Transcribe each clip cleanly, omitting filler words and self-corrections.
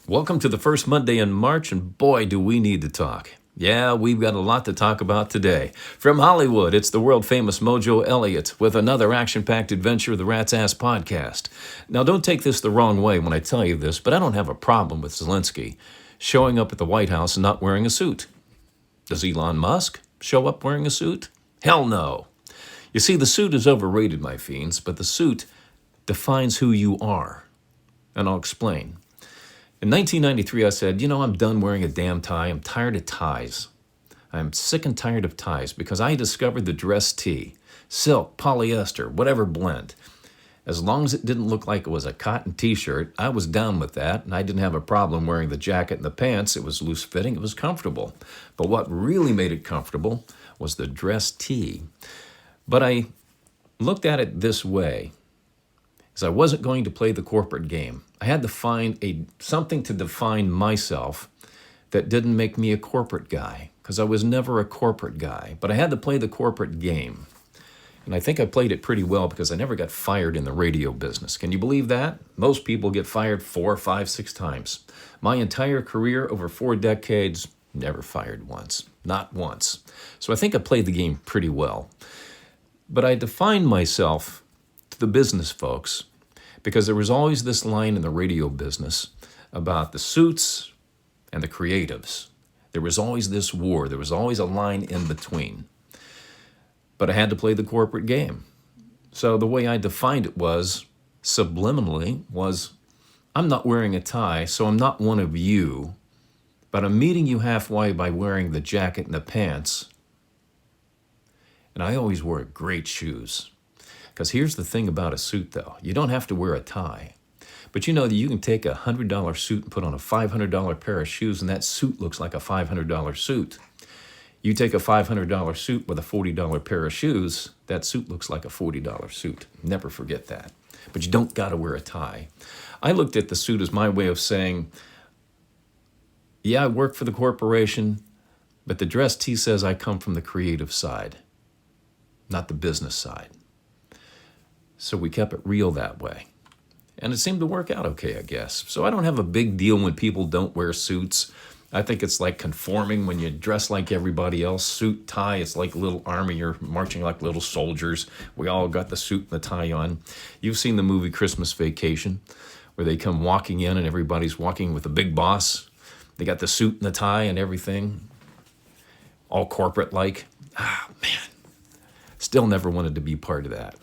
Welcome to the first Monday in March, and boy, do we need to talk. Yeah, we've got a lot to talk about today. From Hollywood, it's the world-famous Mojo Elliott with another action-packed adventure of the Rat's Ass Podcast. Now, don't take this the wrong way when I tell you this, but I don't have a problem with Zelensky showing up at the White House and not wearing a suit. Does Elon Musk show up wearing a suit? Hell no. You see, the suit is overrated, my fiends, but the suit defines who you are. And I'll explain. In 1993, I said, I'm done wearing a damn tie. I'm tired of ties. I'm sick and tired of ties because I discovered the dress tee, silk, polyester, whatever blend. As long as it didn't look like it was a cotton t-shirt, I was down with that, and I didn't have a problem wearing the jacket and the pants. It was loose fitting, it was comfortable. But what really made it comfortable was the dress tee. But I looked at it this way, because I wasn't going to play the corporate game. I had to find something to define myself that didn't make me a corporate guy, because I was never a corporate guy. But I had to play the corporate game. And I think I played it pretty well because I never got fired in the radio business. Can you believe that? Most people get fired 4, 5, 6 times. My entire career, over 4 decades, never fired once. Not once. So I think I played the game pretty well. But I defined myself to the business folks because there was always this line in the radio business about the suits and the creatives. There was always this war. There was always a line in between. But I had to play the corporate game. So the way I defined it was, subliminally, I'm not wearing a tie, so I'm not one of you, but I'm meeting you halfway by wearing the jacket and the pants. And I always wore great shoes. Because here's the thing about a suit, though. You don't have to wear a tie. But you know that you can take a $100 suit and put on a $500 pair of shoes, and that suit looks like a $500 suit. You take a $500 suit with a $40 pair of shoes, that suit looks like a $40 suit. Never forget that. But you don't got to wear a tie. I looked at the suit as my way of saying, yeah, I work for the corporation, but the dress tee says I come from the creative side, not the business side. So we kept it real that way. And it seemed to work out okay, I guess. So I don't have a big deal when people don't wear suits. I think it's like conforming when you dress like everybody else. Suit, tie, it's like a little army. You're marching like little soldiers. We all got the suit and the tie on. You've seen the movie Christmas Vacation, where they come walking in and everybody's walking with the big boss. They got the suit and the tie and everything, all corporate-like. Man, still never wanted to be part of that.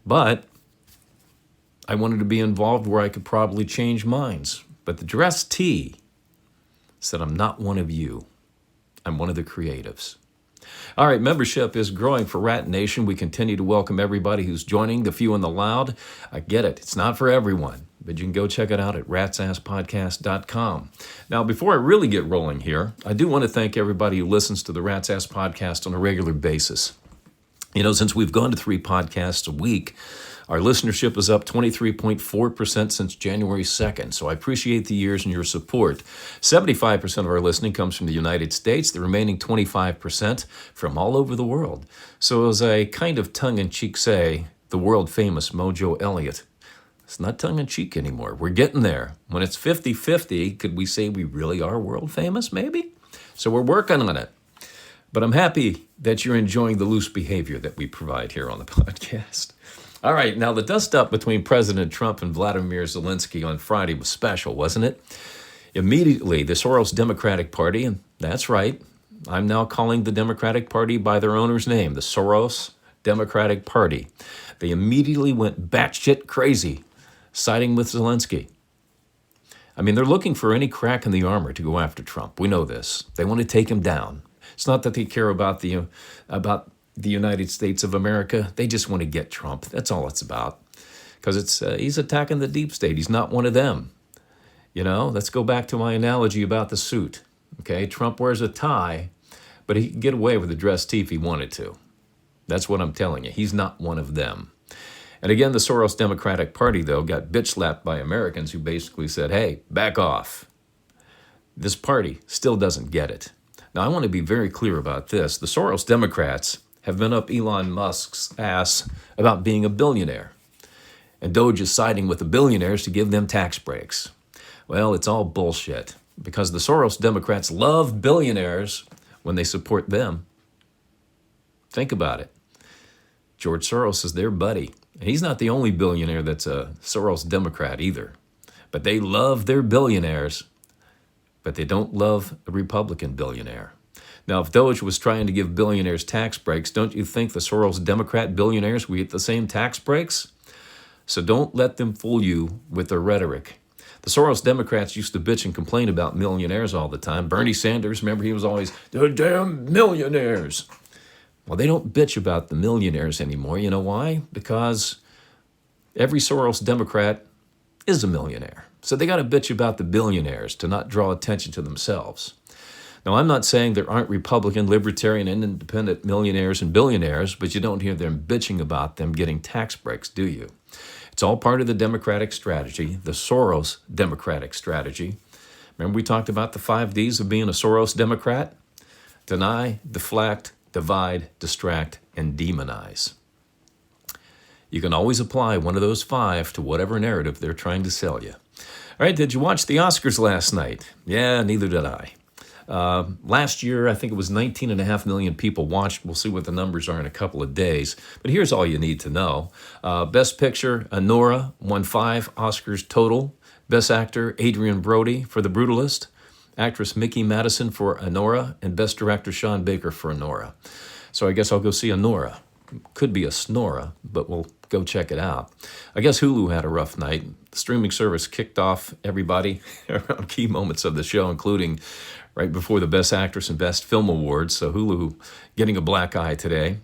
But I wanted to be involved where I could probably change minds. But the dress tee said, I'm not one of you. I'm one of the creatives. All right, membership is growing for Rat Nation. We continue to welcome everybody who's joining, the few and the loud. I get it. It's not for everyone, but you can go check it out at ratsasspodcast.com. Now, before I really get rolling here, I do want to thank everybody who listens to the Rat's Ass Podcast on a regular basis. Since we've gone to 3 podcasts a week, our listenership is up 23.4% since January 2nd, so I appreciate the years and your support. 75% of our listening comes from the United States, the remaining 25% from all over the world. So as I kind of tongue-in-cheek say, the world-famous Mojo Elliott, it's not tongue-in-cheek anymore. We're getting there. When it's 50-50, could we say we really are world-famous, maybe? So we're working on it. But I'm happy that you're enjoying the loose behavior that we provide here on the podcast. All right, now the dust-up between President Trump and Vladimir Zelensky on Friday was special, wasn't it? Immediately, the Soros Democratic Party, and that's right, I'm now calling the Democratic Party by their owner's name, the Soros Democratic Party. They immediately went batshit crazy, siding with Zelensky. I mean, they're looking for any crack in the armor to go after Trump. We know this. They want to take him down. It's not that they care about the United States of America. They just want to get Trump. That's all it's about. Because he's attacking the deep state. He's not one of them. Let's go back to my analogy about the suit. Okay, Trump wears a tie, but he could get away with a dress tee if he wanted to. That's what I'm telling you. He's not one of them. And again, the Soros Democratic Party, though, got bitch-slapped by Americans who basically said, hey, back off. This party still doesn't get it. Now, I want to be very clear about this. The Soros Democrats have been up Elon Musk's ass about being a billionaire. And Doge is siding with the billionaires to give them tax breaks. Well, it's all bullshit because the Soros Democrats love billionaires when they support them. Think about it. George Soros is their buddy. And he's not the only billionaire that's a Soros Democrat either. But they love their billionaires, but they don't love a Republican billionaire. Now, if Doge was trying to give billionaires tax breaks, don't you think the Soros Democrat billionaires would get the same tax breaks? So don't let them fool you with their rhetoric. The Soros Democrats used to bitch and complain about millionaires all the time. Bernie Sanders, remember, he was always, the damn millionaires. Well, they don't bitch about the millionaires anymore. You know why? Because every Soros Democrat is a millionaire. So they got to bitch about the billionaires to not draw attention to themselves. Now, I'm not saying there aren't Republican, Libertarian, and Independent millionaires and billionaires, but you don't hear them bitching about them getting tax breaks, do you? It's all part of the Democratic strategy, the Soros Democratic strategy. Remember we talked about the 5 Ds of being a Soros Democrat? Deny, deflect, divide, distract, and demonize. You can always apply one of those 5 to whatever narrative they're trying to sell you. All right, did you watch the Oscars last night? Yeah, neither did I. Last year, I think it was 19.5 million people watched. We'll see what the numbers are in a couple of days. But here's all you need to know. Best Picture, Anora won 5 Oscars total. Best Actor, Adrian Brody for The Brutalist. Actress Mickey Madison for Anora. And Best Director, Sean Baker for Anora. So I guess I'll go see Anora. Could be a snora, but we'll go check it out. I guess Hulu had a rough night. The streaming service kicked off everybody around key moments of the show, including right before the Best Actress and Best Film Awards. So Hulu getting a black eye today.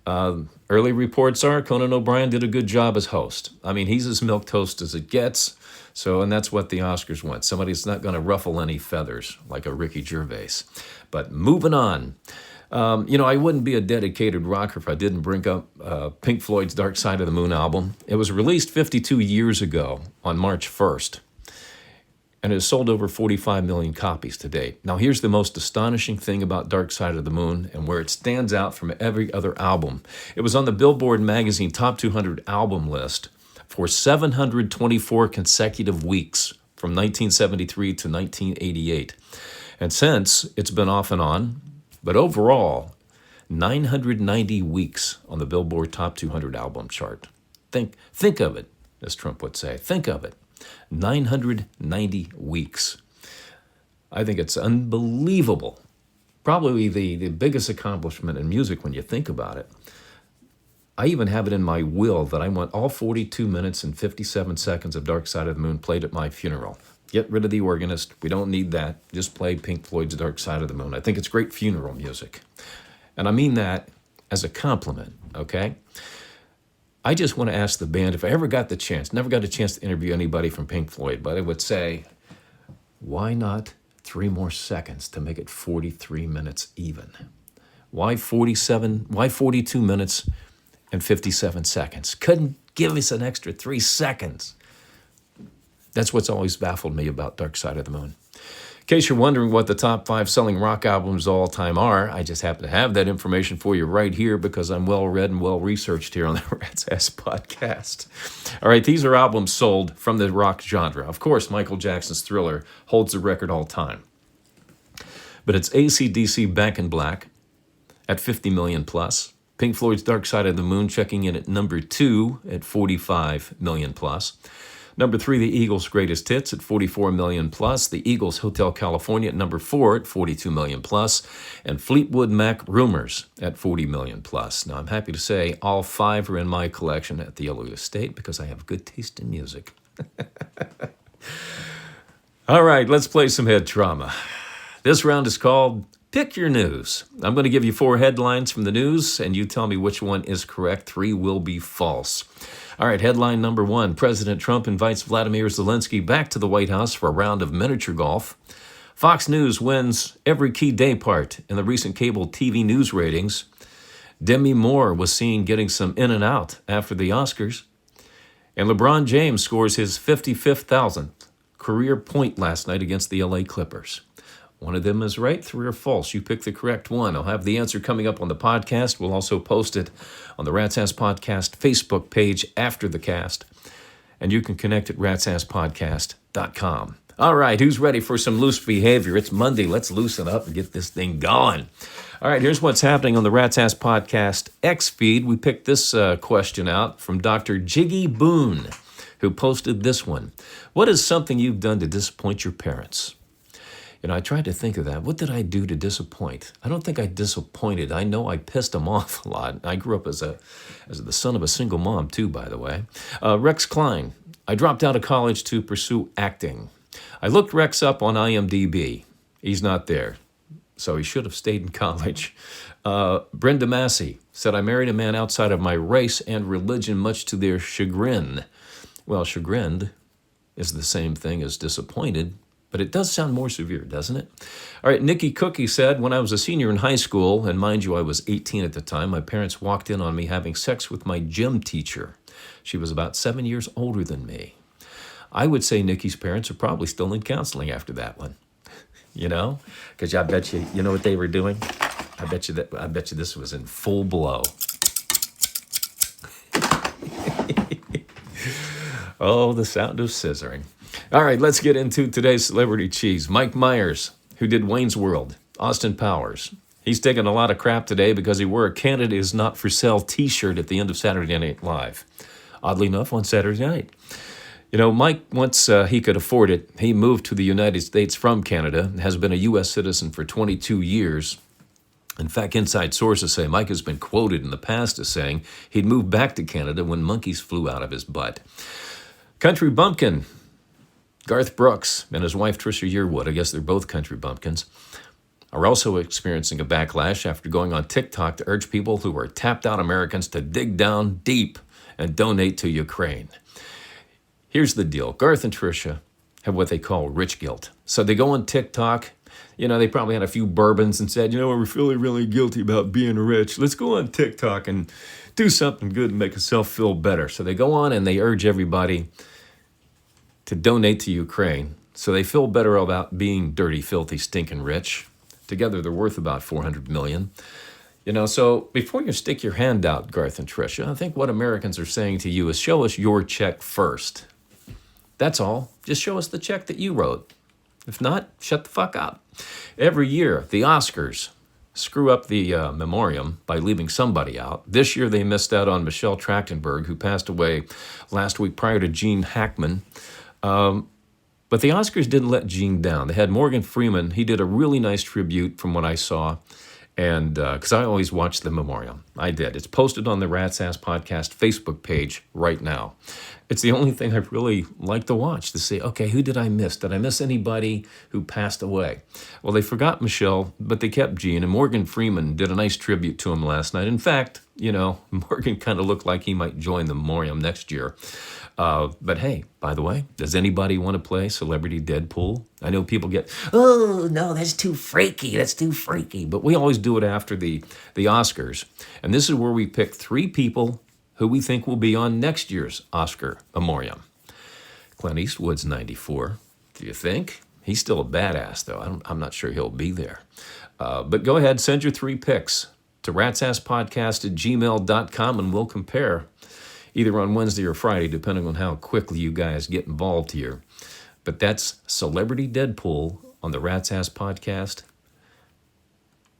Early reports are Conan O'Brien did a good job as host. I mean, he's as milquetoast as it gets. So, and that's what the Oscars want. Somebody's not going to ruffle any feathers like a Ricky Gervais. But moving on. I wouldn't be a dedicated rocker if I didn't bring up Pink Floyd's Dark Side of the Moon album. It was released 52 years ago on March 1st, and it has sold over 45 million copies to date. Now, here's the most astonishing thing about Dark Side of the Moon and where it stands out from every other album. It was on the Billboard magazine Top 200 album list for 724 consecutive weeks from 1973 to 1988. And since, it's been off and on. But overall, 990 weeks on the Billboard Top 200 album chart. Think of it, as Trump would say. Think of it. 990 weeks. I think it's unbelievable. Probably the biggest accomplishment in music when you think about it. I even have it in my will that I want all 42 minutes and 57 seconds of Dark Side of the Moon played at my funeral. Get rid of the organist. We don't need that. Just play Pink Floyd's Dark Side of the Moon. I think it's great funeral music. And I mean that as a compliment, okay? I just want to ask the band, if I ever got the chance, never got a chance to interview anybody from Pink Floyd, but I would say, why not 3 more seconds to make it 43 minutes even? Why 42 minutes and 57 seconds? Couldn't give us an extra 3 seconds. That's what's always baffled me about Dark Side of the Moon. In case you're wondering what the top 5 selling rock albums of all time are, I just happen to have that information for you right here because I'm well-read and well-researched here on the Rat's Ass Podcast. All right, these are albums sold from the rock genre. Of course, Michael Jackson's Thriller holds the record all time. But it's AC/DC Back in Black at 50 million plus. Pink Floyd's Dark Side of the Moon checking in at number 2 at 45 million plus. Number 3, the Eagles' Greatest Hits at 44 million plus. The Eagles' Hotel California at number 4 at 42 million plus. And Fleetwood Mac Rumors at 40 million plus. Now, I'm happy to say all 5 are in my collection at the Yellow Estate because I have good taste in music. All right, let's play some head trauma. This round is called Pick Your News. I'm going to give you 4 headlines from the news, and you tell me which one is correct. 3 will be false. All right, headline number 1. President Trump invites Vladimir Zelensky back to the White House for a round of miniature golf. Fox News wins every key day part in the recent cable TV news ratings. Demi Moore was seen getting some in and out after the Oscars. And LeBron James scores his 55,000th career point last night against the LA Clippers. One of them is right, 3 are false. You pick the correct one. I'll have the answer coming up on the podcast. We'll also post it on the Rat's Ass Podcast Facebook page after the cast. And you can connect at ratsasspodcast.com. All right, who's ready for some loose behavior? It's Monday. Let's loosen up and get this thing going. All right, here's what's happening on the Rat's Ass Podcast X feed. We picked this question out from Dr. Jiggy Boone, who posted this one. What is something you've done to disappoint your parents? I tried to think of that. What did I do to disappoint? I don't think I disappointed. I know I pissed them off a lot. I grew up as the son of a single mom, too, by the way. Rex Klein. I dropped out of college to pursue acting. I looked Rex up on IMDb. He's not there, so he should have stayed in college. Brenda Massey said, I married a man outside of my race and religion, much to their chagrin. Well, chagrined is the same thing as disappointed, but it does sound more severe, doesn't it? All right, Nikki Cookie said, when I was a senior in high school, and mind you, I was 18 at the time, my parents walked in on me having sex with my gym teacher. She was about 7 years older than me. I would say Nikki's parents are probably still in counseling after that one. Because I bet you know what they were doing? I bet you this was in full blow. Oh, the sound of scissoring. All right, let's get into today's celebrity cheese. Mike Myers, who did Wayne's World. Austin Powers. He's taking a lot of crap today because he wore a Canada is not for sale t-shirt at the end of Saturday Night Live. Oddly enough, on Saturday night. Mike, once he could afford it, he moved to the United States from Canada and has been a U.S. citizen for 22 years. In fact, inside sources say Mike has been quoted in the past as saying he'd moved back to Canada when monkeys flew out of his butt. Country bumpkin, Garth Brooks and his wife Trisha Yearwood, I guess they're both country bumpkins, are also experiencing a backlash after going on TikTok to urge people who are tapped out Americans to dig down deep and donate to Ukraine. Here's the deal. Garth and Trisha have what they call rich guilt. So they go on TikTok. They probably had a few bourbons and said, we're feeling really guilty about being rich. Let's go on TikTok and do something good and make ourselves feel better. So they go on and they urge everybody to donate to Ukraine. So they feel better about being dirty, filthy, stinking rich. Together they're worth about $400 million. So before you stick your hand out, Garth and Trisha, I think what Americans are saying to you is show us your check first. That's all. Just show us the check that you wrote. If not, shut the fuck up. Every year, the Oscars screw up the memoriam by leaving somebody out. This year, they missed out on Michelle Trachtenberg, who passed away last week prior to Gene Hackman. But the Oscars didn't let Gene down. They had Morgan Freeman. He did a really nice tribute from what I saw. And because I always watch the memoriam. I did. It's posted on the Rat's Ass Podcast Facebook page right now. It's the only thing I really like to watch, to see, okay, who did I miss? Did I miss anybody who passed away? Well, they forgot Michelle, but they kept Gene, and Morgan Freeman did a nice tribute to him last night. In fact, Morgan kind of looked like he might join the memoriam next year. But hey, by the way, does anybody want to play Celebrity Deadpool? I know people get, oh, no, that's too freaky. But we always do it after the Oscars. And this is where we pick 3 people who we think will be on next year's Oscar memoriam. Clint Eastwood's 94. Do you think? He's still a badass, though. I'm not sure he'll be there. But go ahead, send your 3 picks to ratsasspodcast@gmail.com, and we'll compare either on Wednesday or Friday, depending on how quickly you guys get involved here. But that's Celebrity Deadpool on the Rat's Ass Podcast.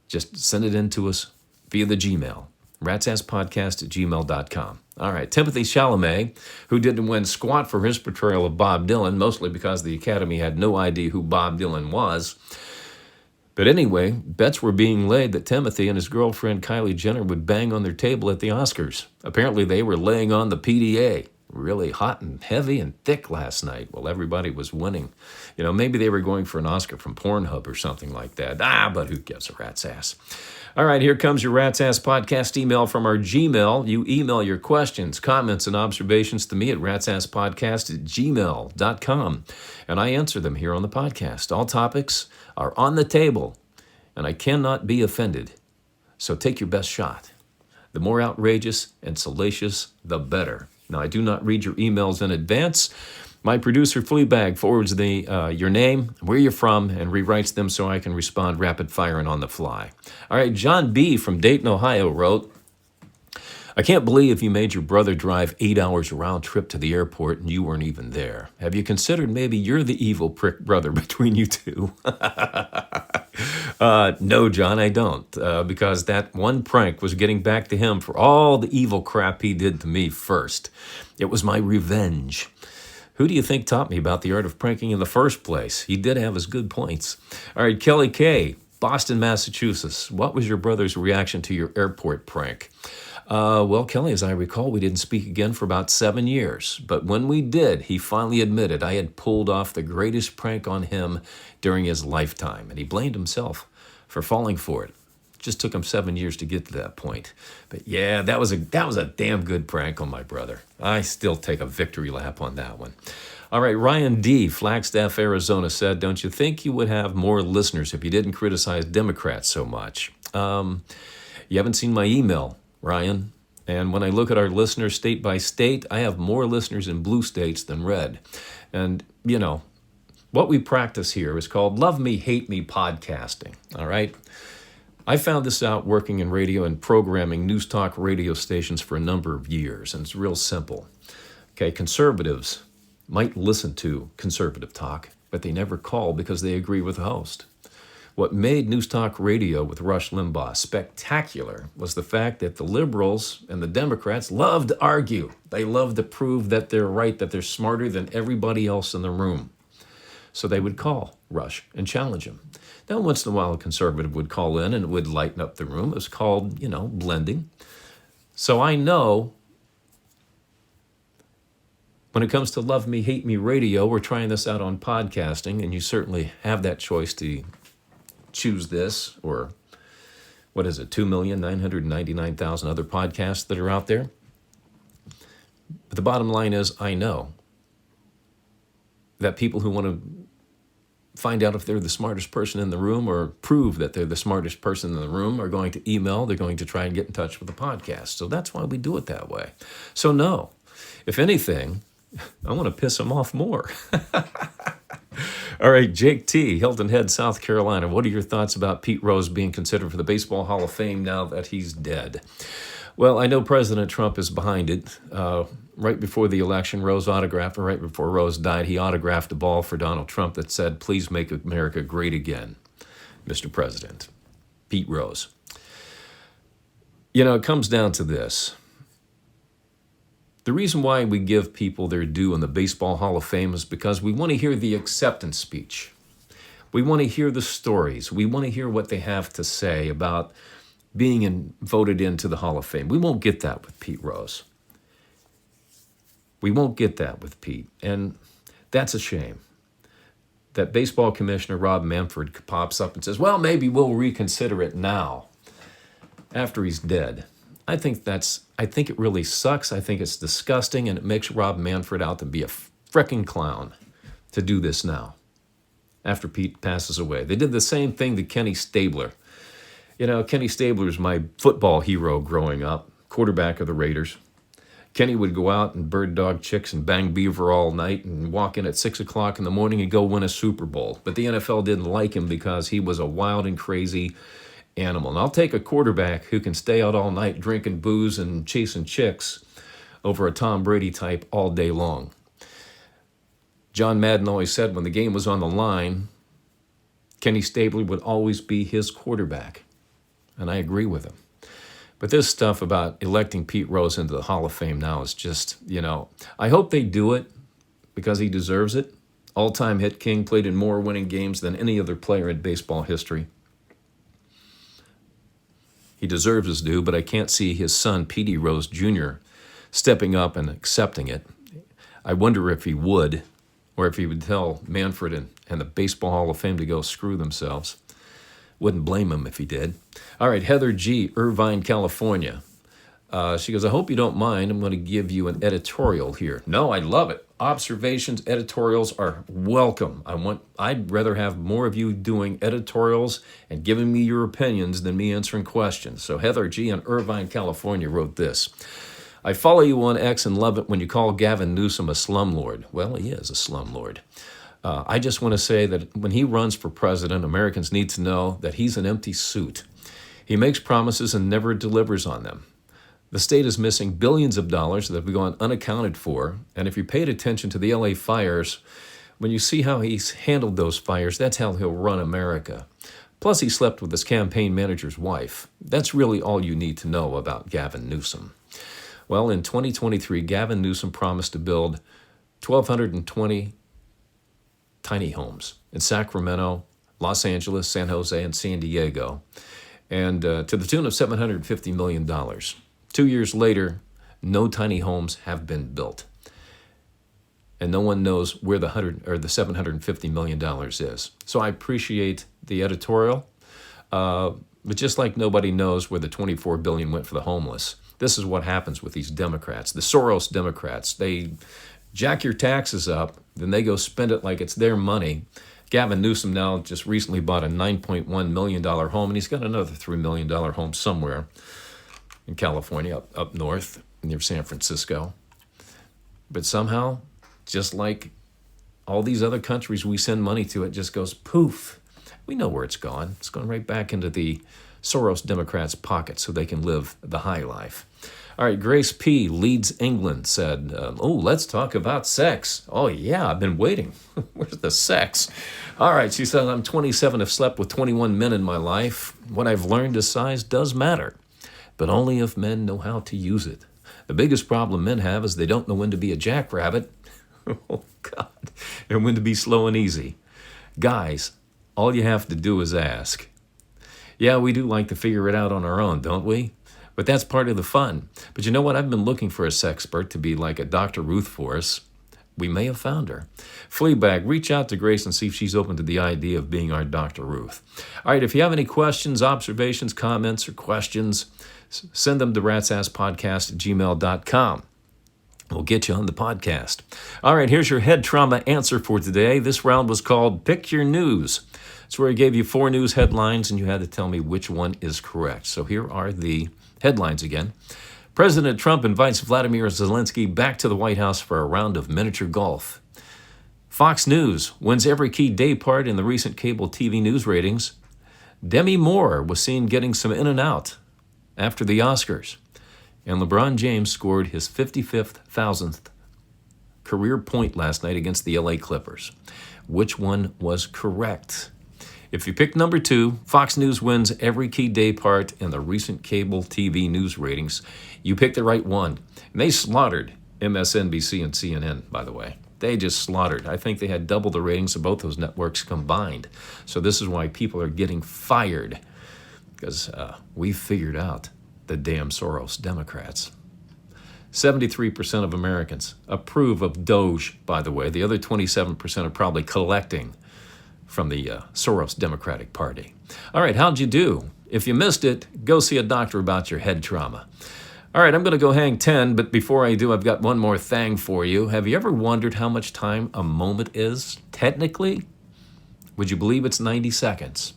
Just send it in to us via the Gmail, ratsasspodcast@gmail.com. All right, Timothy Chalamet, who didn't win squat for his portrayal of Bob Dylan, mostly because the Academy had no idea who Bob Dylan was. But anyway, bets were being laid that Timothy and his girlfriend Kylie Jenner would bang on their table at the Oscars. Apparently they were laying on the PDA, really hot and heavy and thick last night while everybody was winning. Maybe they were going for an Oscar from Pornhub or something like that. But who gives a rat's ass? All right, here comes your Rat's Ass Podcast email from our Gmail. You email your questions, comments, and observations to me at ratsasspodcast@gmail.com, and I answer them here on the podcast. All topics are on the table, and I cannot be offended. So take your best shot. The more outrageous and salacious, the better. Now, I do not read your emails in advance. My producer, Fleabag, forwards your name, where you're from, and rewrites them so I can respond rapid fire and on the fly. All right, John B. from Dayton, Ohio wrote, I can't believe you made your brother drive 8 hours round trip to the airport and you weren't even there. Have you considered maybe you're the evil prick brother between you two? No, John, I don't, because that one prank was getting back to him for all the evil crap he did to me first. It was my revenge. Who do you think taught me about the art of pranking in the first place? He did have his good points. All right, Kelly K., Boston, Massachusetts. What was your brother's reaction to your airport prank? Well, Kelly, as I recall, we didn't speak again for about 7 years. But when we did, he finally admitted I had pulled off the greatest prank on him during his lifetime, and he blamed himself for falling for it. Just took him 7 years to get to that point. But yeah, that was a damn good prank on my brother. I still take a victory lap on that one. All right, Ryan D., Flagstaff, Arizona said, don't you think you would have more listeners if you didn't criticize Democrats so much? You haven't seen my email, Ryan. And when I look at our listeners state by state, I have more listeners in blue states than red. And, what we practice here is called Love Me, Hate Me podcasting, all right? I found this out working in radio and programming news talk radio stations for a number of years, and it's real simple. Okay, conservatives might listen to conservative talk, but they never call because they agree with the host. What made News Talk Radio with Rush Limbaugh spectacular was the fact that the liberals and the Democrats love to argue. They love to prove that they're right, that they're smarter than everybody else in the room. So they would call Rush and challenge him. Now, once in a while, a conservative would call in and it would lighten up the room. It was called, blending. So I know when it comes to Love Me, Hate Me radio, we're trying this out on podcasting, and you certainly have that choice to choose this or, 2,999,000 other podcasts that are out there. But the bottom line is, I know that people who want to find out if they're the smartest person in the room or prove that they're the smartest person in the room are going to email, they're going to try and get in touch with the podcast. So that's why we do it that way. So no, if anything, I want to piss them off more. All right, Jake T., Hilton Head, South Carolina. What are your thoughts about Pete Rose being considered for the Baseball Hall of Fame now that he's dead? Well, I know President Trump is behind it. Right before the election, right before Rose died, he autographed a ball for Donald Trump that said, "Please make America great again, Mr. President." Pete Rose. It comes down to this. The reason why we give people their due in the Baseball Hall of Fame is because we want to hear the acceptance speech. We want to hear the stories. We want to hear what they have to say about being voted into the Hall of Fame. We won't get that with Pete Rose. We won't get that with Pete. And that's a shame that baseball commissioner Rob Manfred pops up and says, well, maybe we'll reconsider it now after he's dead. I think it really sucks. I think it's disgusting, and it makes Rob Manfred out to be a frickin' clown to do this now after Pete passes away. They did the same thing to Kenny Stabler. Kenny Stabler is my football hero growing up, quarterback of the Raiders. Kenny would go out and bird dog chicks and bang beaver all night and walk in at 6 o'clock in the morning and go win a Super Bowl. But the NFL didn't like him because he was a wild and crazy animal. And I'll take a quarterback who can stay out all night drinking booze and chasing chicks over a Tom Brady type all day long. John Madden always said when the game was on the line, Kenny Stabler would always be his quarterback. And I agree with him. But this stuff about electing Pete Rose into the Hall of Fame now is just, I hope they do it because he deserves it. All-time hit king, played in more winning games than any other player in baseball history. He deserves his due, but I can't see his son, Petey Rose Jr., stepping up and accepting it. I wonder if he would, or if he would tell Manfred and the Baseball Hall of Fame to go screw themselves. Wouldn't blame him if he did. All right, Heather G., Irvine, California. She goes, I hope you don't mind. I'm going to give you an editorial here. No, I love it. Observations, editorials are welcome. I'd rather have more of you doing editorials and giving me your opinions than me answering questions. So Heather G. in Irvine, California wrote this. I follow you on X and love it when you call Gavin Newsom a slumlord. Well, he is a slumlord. I just want to say that when he runs for president, Americans need to know that he's an empty suit. He makes promises and never delivers on them. The state is missing billions of dollars that have gone unaccounted for. And if you paid attention to the LA fires, when you see how he's handled those fires, that's how he'll run America. Plus, he slept with his campaign manager's wife. That's really all you need to know about Gavin Newsom. Well, in 2023, Gavin Newsom promised to build 1,220 tiny homes in Sacramento, Los Angeles, San Jose, and San Diego, and to the tune of $750 million. 2 years later, no tiny homes have been built, and no one knows where the $750 million is. So I appreciate the editorial, but just like nobody knows where the $24 billion went for the homeless, this is what happens with these Democrats, the Soros Democrats. They jack your taxes up, then they go spend it like it's their money. Gavin Newsom now just recently bought a $9.1 million home, and he's got another $3 million home somewhere in California, up north, near San Francisco. But somehow, just like all these other countries we send money to, it just goes poof. We know where it's gone. It's going right back into the Soros Democrats' pocket so they can live the high life. All right, Grace P. Leeds, England said, let's talk about sex. Oh, yeah, I've been waiting. Where's the sex? All right, she said, I'm 27, have slept with 21 men in my life. What I've learned is size does matter, but only if men know how to use it. The biggest problem men have is they don't know when to be a jackrabbit. Oh, God. And when to be slow and easy. Guys, all you have to do is ask. Yeah, we do like to figure it out on our own, don't we? But that's part of the fun. But you know what? I've been looking for a sexpert to be like a Dr. Ruth for us. We may have found her. Fleabag, reach out to Grace and see if she's open to the idea of being our Dr. Ruth. All right, if you have any questions, observations, comments, or questions, send them to ratsasspodcast@gmail.com. We'll get you on the podcast. All right, here's your head trauma answer for today. This round was called Pick Your News. It's where I gave you 4 news headlines, and you had to tell me which one is correct. So here are the headlines again. President Trump invites Vladimir Zelensky back to the White House for a round of miniature golf. Fox News wins every key day part in the recent cable TV news ratings. Demi Moore was seen getting some in and out after the Oscars. And LeBron James scored his 55,000th career point last night against the LA Clippers. Which one was correct? If you picked number 2, Fox News wins every key day part in the recent cable TV news ratings. You picked the right one. And they slaughtered MSNBC and CNN, by the way. They just slaughtered. I think they had double the ratings of both those networks combined. So this is why people are getting fired, because we figured out the damn Soros Democrats. 73% of Americans approve of Doge, by the way. The other 27% are probably collecting from the Soros Democratic Party. All right, how'd you do? If you missed it, go see a doctor about your head trauma. All right, I'm going to go hang 10, but before I do, I've got one more thing for you. Have you ever wondered how much time a moment is? Technically, would you believe it's 90 seconds?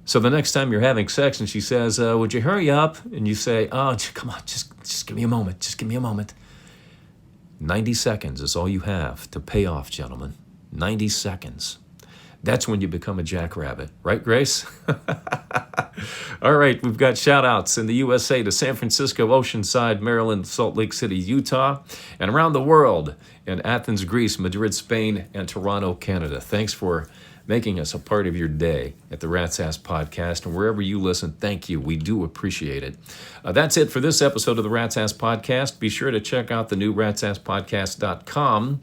So the next time you're having sex and she says, would you hurry up? And you say, oh, come on, just give me a moment. Just give me a moment. 90 seconds is all you have to pay off, gentlemen. 90 seconds. That's when you become a jackrabbit. Right, Grace? All right, we've got shout-outs in the USA to San Francisco, Oceanside, Maryland, Salt Lake City, Utah, and around the world in Athens, Greece, Madrid, Spain, and Toronto, Canada. Thanks for making us a part of your day at the Rat's Ass Podcast. And wherever you listen, thank you. We do appreciate it. That's it for this episode of the Rat's Ass Podcast. Be sure to check out the new ratsasspodcast.com.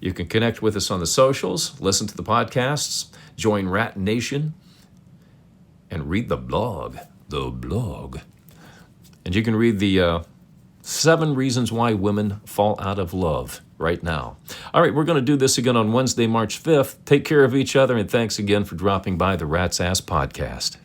You can connect with us on the socials, listen to the podcasts, join Rat Nation, and read the blog. And you can read the 7 reasons why women fall out of love right now. All right, we're going to do this again on Wednesday, March 5th. Take care of each other, and thanks again for dropping by the Rat's Ass Podcast.